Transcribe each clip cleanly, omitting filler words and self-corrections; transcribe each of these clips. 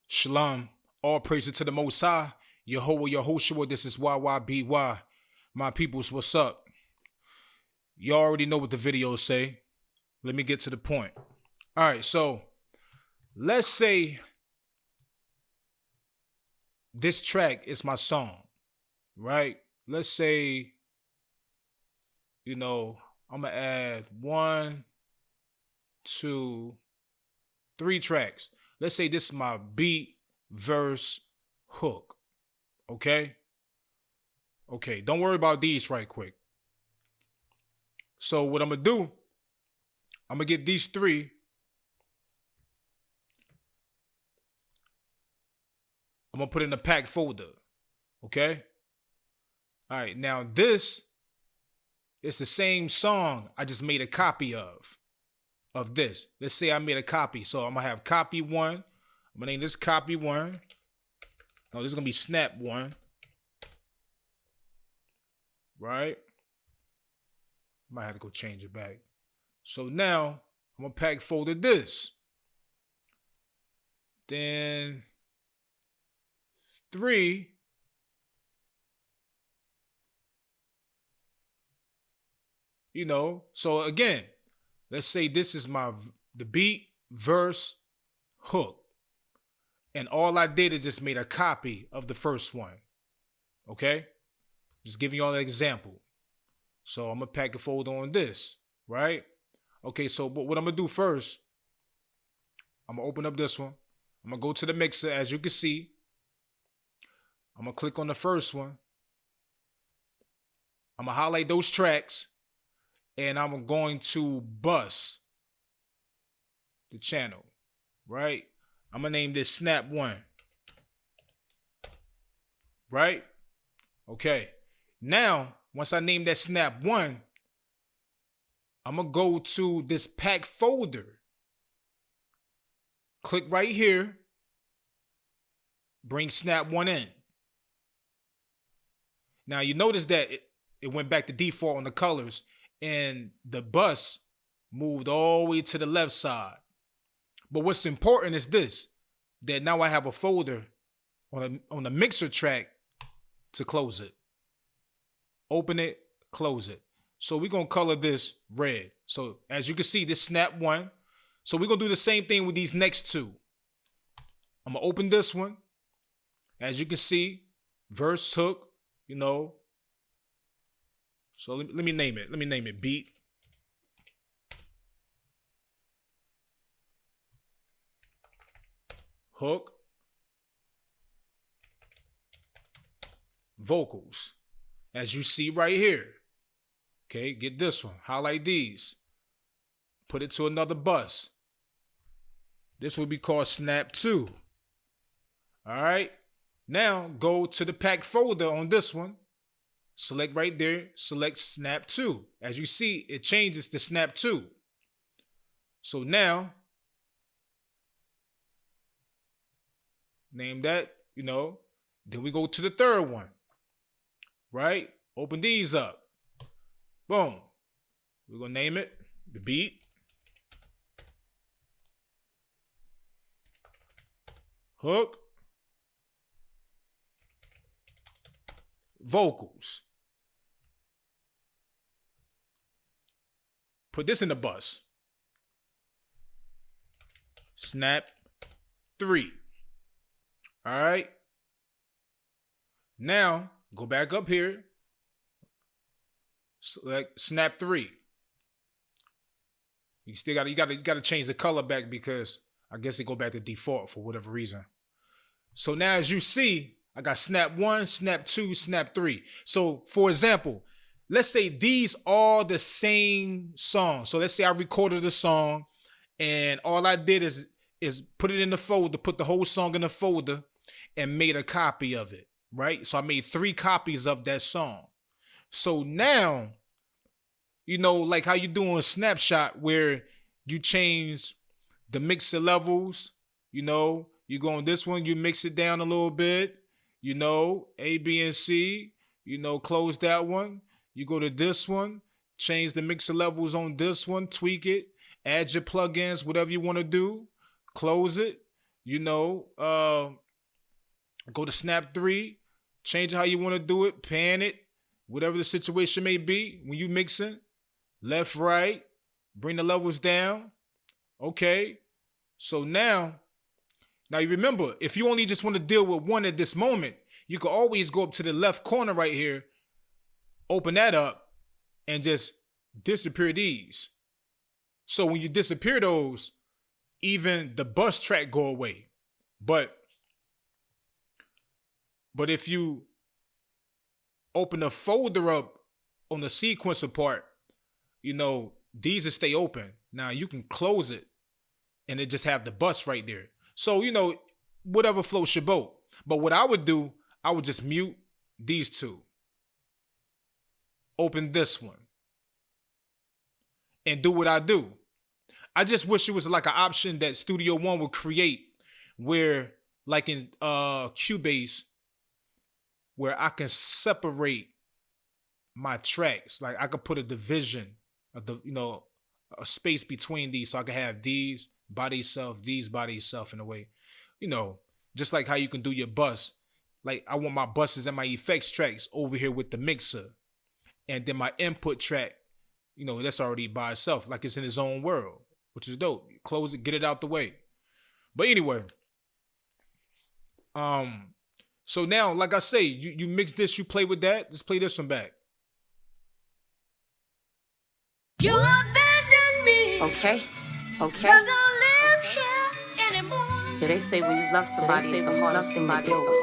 Shalom. All praises to the Most High. Yehovah, Yehoshua, this is YYBY. My peoples, what's up? You already know what the videos say. Let me get to the point. All right, so let's say this track is my song, right? Let's say, I'm going to add 1, 2, 3 tracks. Let's say this is my beat, verse, hook. Okay? Okay, don't worry about these right quick. So what I'm going to do, I'm going to get these 3. I'm going to put it in a packed folder. Okay? All right, now this is the same song I just made a copy of this. Let's say I made a copy. So I'm going to have copy 1. I'm going to name this copy 1. No, this is going to be snap 1. Right? Might have to go change it back. So now I'm going to pack folder this. Then 3. So again, let's say this is the beat, verse, hook. And all I did is just made a copy of the first one. Okay? Just giving you all an example. So I'm going to pack a folder on this, right? Okay, so what I'm going to do first, I'm going to open up this one. I'm going to go to the mixer, as you can see. I'm going to click on the first one. I'm going to highlight those tracks. And I'm going to bus the channel, right? I'm going to name this Snap 1. Right? Okay. Now, once I name that Snap 1, I'm going to go to this pack folder. Click right here. Bring Snap 1 in. Now, you notice that it went back to default on the colors. And the bus moved all the way to the left side. But what's important is this, that now I have a folder on the mixer track to close it. Open it, close it. So we're going to color this red. So as you can see, this snap 1. So we're going to do the same thing with these next 2. I'm going to open this one. As you can see, verse, hook, So let me name it. Let me name it beat. Hook. Vocals. As you see right here. Okay, get this one. Highlight these. Put it to another bus. This will be called Snap 2. All right. Now go to the pack folder on this one. Select right there, select Snap 2. As you see, it changes to Snap 2. So now, name that, Then we go to the third one, right? Open these up. Boom. We're going to name it the beat. Hook. Vocals. Put this in the bus. Snap 3. All right. Now go back up here. Select Snap 3. You still got to change the color back because I guess it go back to default for whatever reason. So now as you see, I got Snap 1, Snap 2, Snap 3. So for example, let's say these are the same song. So let's say I recorded the song and all I did is put it in the folder, put the whole song in the folder and made a copy of it, right? So I made 3 copies of that song. So now, like how you do on Snapshot where you change the mixer levels, you go on this one, you mix it down a little bit, A, B, and C, close that one. You go to this one, change the mixer levels on this one, tweak it, add your plugins, whatever you want to do, close it. You know, go to snap 3, change it how you want to do it, pan it, whatever the situation may be when you mixing. Left, right, bring the levels down. Okay. So now you remember, if you only just want to deal with one at this moment, you can always go up to the left corner right here, open that up, and just disappear these. So when you disappear those, even the bus track go away. But if you open the folder up on the sequencer part, you know, these will stay open. Now you can close it and it just have the bus right there. So, you know, whatever floats your boat. But what I would do, I would just mute these two. Open this one. And do what I do. I just wish it was like an option that Studio One would create where, like in Cubase, where I can separate my tracks. Like I could put a division of the, you know, a space between these, so I can have these by themselves, these by themselves in a way. You know, just like how you can do your bus. Like I want my buses and my effects tracks over here with the mixer. And then my input track, you know, that's already by itself, like it's in its own world, which is dope. Close it, get it out the way. But anyway, so now, like I say, you mix this, you play with that. Let's play this one back. You abandoned me. Okay. I don't live here anymore. Yeah, they say when you love somebody, it's the hardest thing to deal with.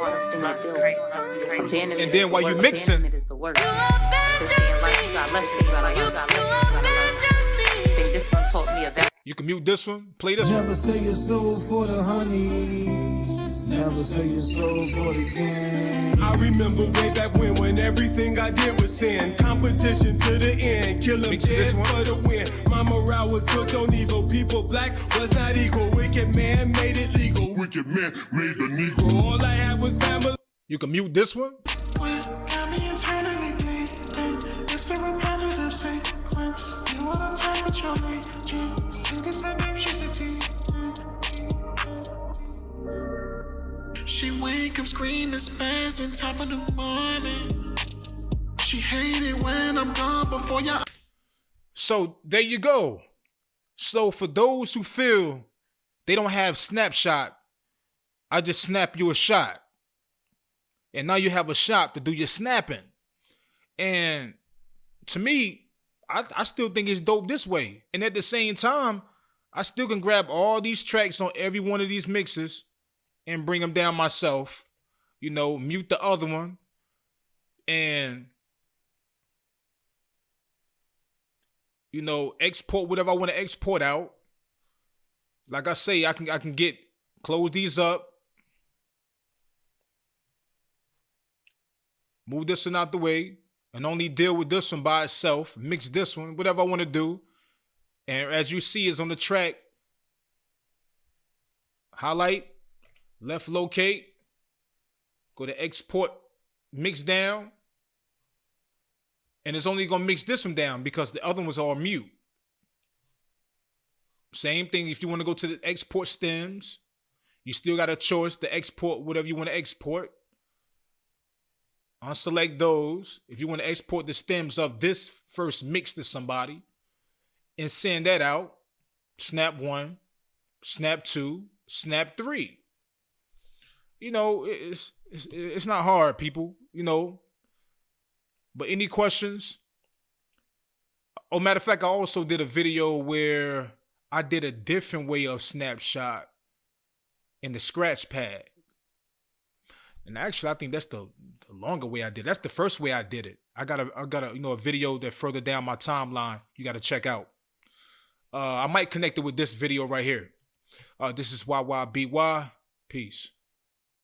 Abandonment And then while you mixing, is the worst. You They say in life you got lessons, you gotta learn. I think this one taught me about. you can mute this one, play this one. Never sell your soul for the honey. Never sell your soul for the game. I remember way back when everything I did was sin. Competition to the end, kill 'em Mix dead this one. for the win. My morale was built on evil. People black was not equal. Wicked man made it legal. Wicked man made the Negro. All I had was family. You can mute this one. Got me internally bleeding. It's a repetitive sequence. You wanna talk with your agent. See this name, she's a demon. She wake up screaming, spazzing, top of the morning. She hate it when I'm gone before y'all. So there you go. So for those who feel they don't have Snapshot, I just snap you a shot. And now you have a shot to do your snapping. And to me, I still think it's dope this way. And at the same time, I still can grab all these tracks on every one of these mixes and bring them down myself. You know, mute the other one. And, you know, export whatever I want to export out. Like I say, I can close these up. Move this one out the way and only deal with this one by itself. Mix this one, whatever I want to do. And as you see, is on the track. Highlight, left locate, go to export, mix down. And it's only going to mix this one down because the other ones are mute. Same thing if you want to go to the export stems. You still got a choice to export whatever you want to export. Unselect those. If you want to export the stems of this first mix to somebody and send that out, snap 1, snap 2, snap 3. You know, it's not hard, people, you know. But any questions? Oh, matter of fact, I also did a video where I did a different way of snapshot in the scratch pad. And actually, I think that's the longer way I did it. That's the first way I did it. I got a a video that further down my timeline you got to check out. I might connect it with this video right here. This is YYBY. Peace.